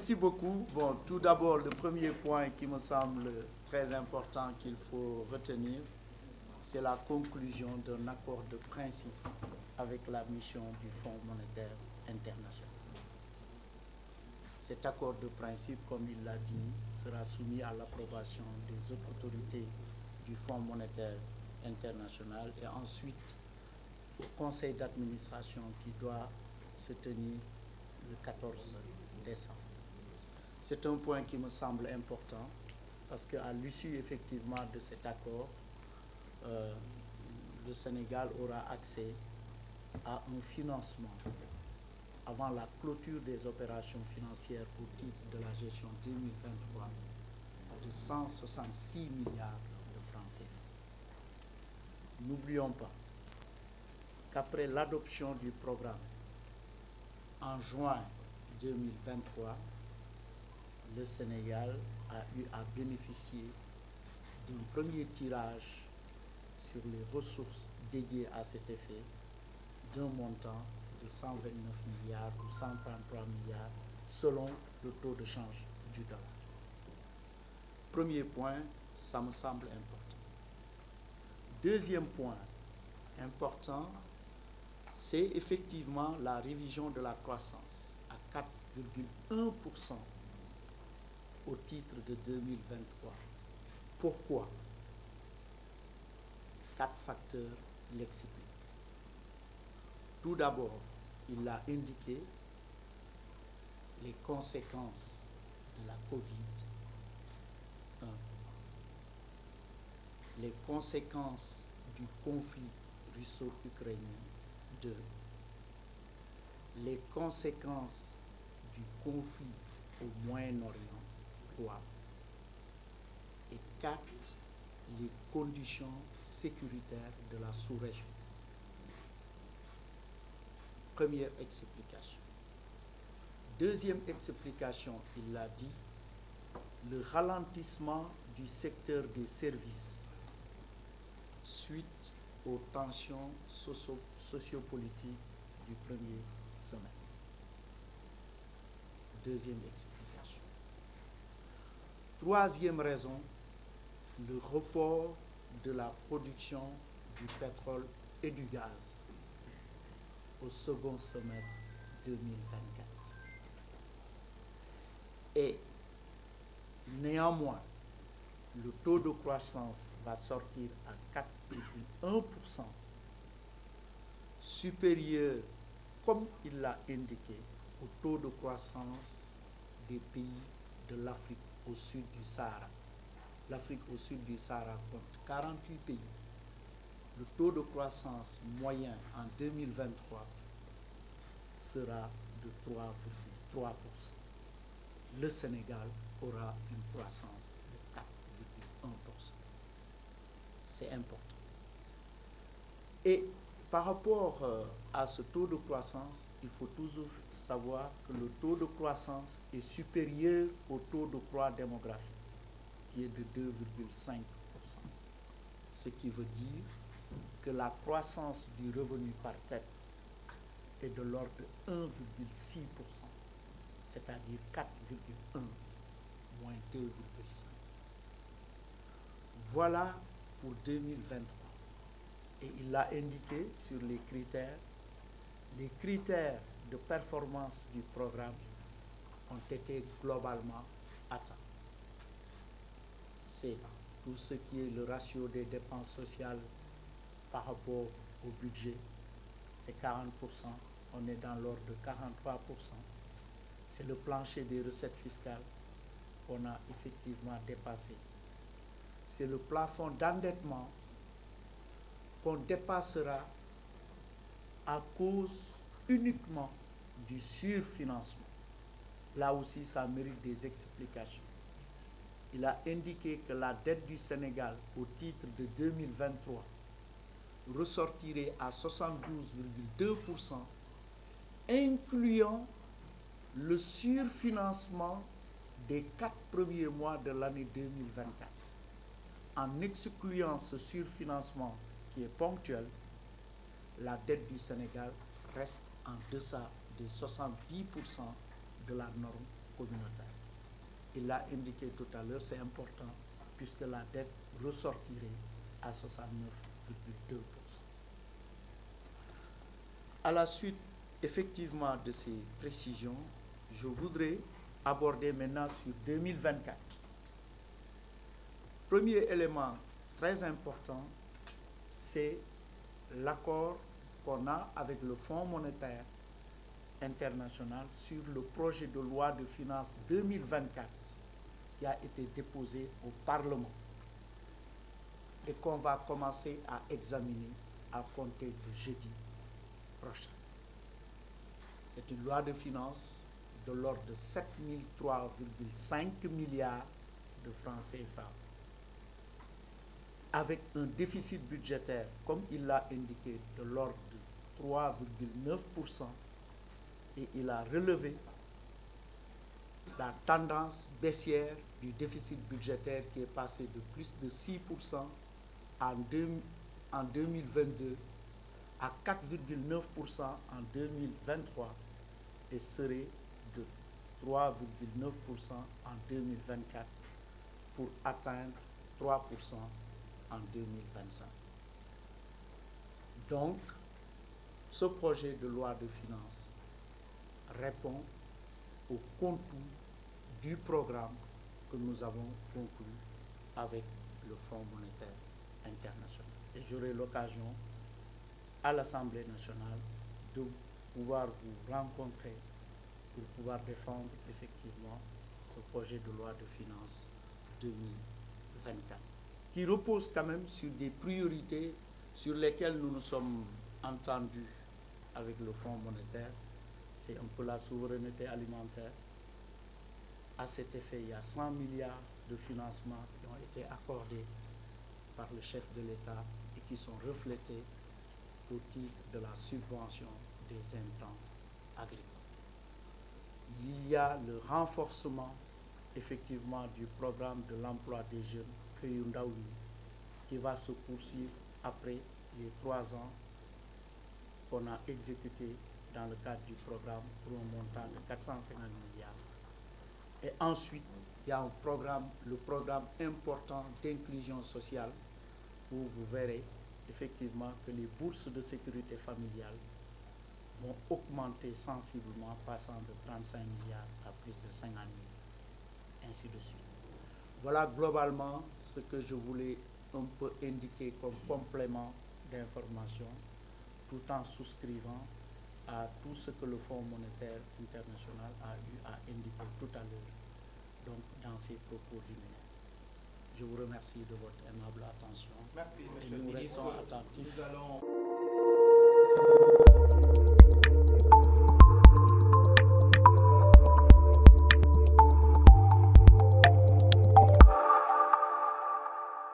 Merci beaucoup. Bon, tout d'abord, le premier point qui me semble très important qu'il faut retenir, c'est la conclusion d'un accord de principe avec la mission du Fonds monétaire international. Cet accord de principe, comme il l'a dit, sera soumis à l'approbation des autres autorités du Fonds monétaire international et ensuite au conseil d'administration qui doit se tenir le 14 décembre. C'est un point qui me semble important parce qu'à l'issue effectivement de cet accord, le Sénégal aura accès à un financement avant la clôture des opérations financières au titre de la gestion 2023 de 166 milliards de francs CFA. N'oublions pas qu'après l'adoption du programme en juin 2023, le Sénégal a eu à bénéficier d'un premier tirage sur les ressources dédiées à cet effet d'un montant de 129 milliards ou 133 milliards selon le taux de change du dollar. Premier point, ça me semble important. Deuxième point important, c'est effectivement la révision de la croissance à 4,1% au titre de 2023. Pourquoi? 4 facteurs l'expliquent. Tout d'abord, il a indiqué les conséquences de la Covid-1, les conséquences du conflit russo-ukrainien, 2, les conséquences du conflit au Moyen-Orient, 3, et 4, les conditions sécuritaires de la sous-région. Première explication. Deuxième explication, il l'a dit, le ralentissement du secteur des services suite aux tensions sociopolitiques du premier semestre. Deuxième explication. Troisième raison, le report de la production du pétrole et du gaz au second semestre 2024. Et néanmoins, le taux de croissance va sortir à 4,1%, supérieur, comme il l'a indiqué, au taux de croissance des pays de l'Afrique au sud du Sahara. L'Afrique au sud du Sahara compte 48 pays. Le taux de croissance moyen en 2023 sera de 3,3%. Le Sénégal aura une croissance de 4,1%. C'est important. Et par rapport à ce taux de croissance, il faut toujours savoir que le taux de croissance est supérieur au taux de croissance démographique, qui est de 2,5%. Ce qui veut dire que la croissance du revenu par tête est de l'ordre de 1,6%, c'est-à-dire 4,1 moins 2,5. Voilà pour 2023. Et il l'a indiqué sur les critères de performance du programme ont été globalement atteints. C'est tout ce qui est le ratio des dépenses sociales par rapport au budget, c'est 40%, on est dans l'ordre de 43%. C'est le plancher des recettes fiscales qu'on a effectivement dépassé. C'est le plafond d'endettement qu'on dépassera à cause uniquement du surfinancement. Là aussi, ça mérite des explications. Il a indiqué que la dette du Sénégal au titre de 2023 ressortirait à 72,2%, incluant le surfinancement des 4 premiers mois de l'année 2024. En excluant ce surfinancement qui est ponctuel, la dette du Sénégal reste en deçà de 70% de la norme communautaire. Il l'a indiqué tout à l'heure, c'est important, puisque la dette ressortirait à 69,2%. À la suite, effectivement, de ces précisions, je voudrais aborder maintenant sur 2024. Premier élément très important, c'est l'accord qu'on a avec le Fonds monétaire international sur le projet de loi de finances 2024 qui a été déposé au Parlement et qu'on va commencer à examiner à compter de jeudi prochain. C'est une loi de finances de l'ordre de 7 003,5 milliards de francs CFA, avec un déficit budgétaire, comme il l'a indiqué, de l'ordre de 3,9%, et il a relevé la tendance baissière du déficit budgétaire qui est passé de plus de 6% en 2022 à 4,9% en 2023 et serait de 3,9% en 2024 pour atteindre 3% en 2025. Donc, ce projet de loi de finances répond au contour du programme que nous avons conclu avec le Fonds monétaire international. Et j'aurai l'occasion à l'Assemblée nationale de pouvoir vous rencontrer pour pouvoir défendre effectivement ce projet de loi de finances 2024, qui repose quand même sur des priorités sur lesquelles nous nous sommes entendus avec le Fonds monétaire. C'est un peu la souveraineté alimentaire. À cet effet, il y a 100 milliards de financements qui ont été accordés par le chef de l'État et qui sont reflétés au titre de la subvention des intrants agricoles. Il y a le renforcement effectivement du programme de l'emploi des jeunes Keyundaoui qui va se poursuivre après les 3 ans qu'on a exécutés dans le cadre du programme pour un montant de 450 milliards. Et ensuite, il y a le programme important d'inclusion sociale où vous verrez effectivement que les bourses de sécurité familiale vont augmenter sensiblement, passant de 35 milliards à plus de 50 milliards, ainsi de suite. Voilà globalement ce que je voulais un peu indiquer comme complément d'information, tout en souscrivant à tout ce que le Fonds monétaire international a eu à indiquer tout à l'heure, donc dans ses propos liminaires. Je vous remercie de votre aimable attention. Merci, et nous restons attentifs.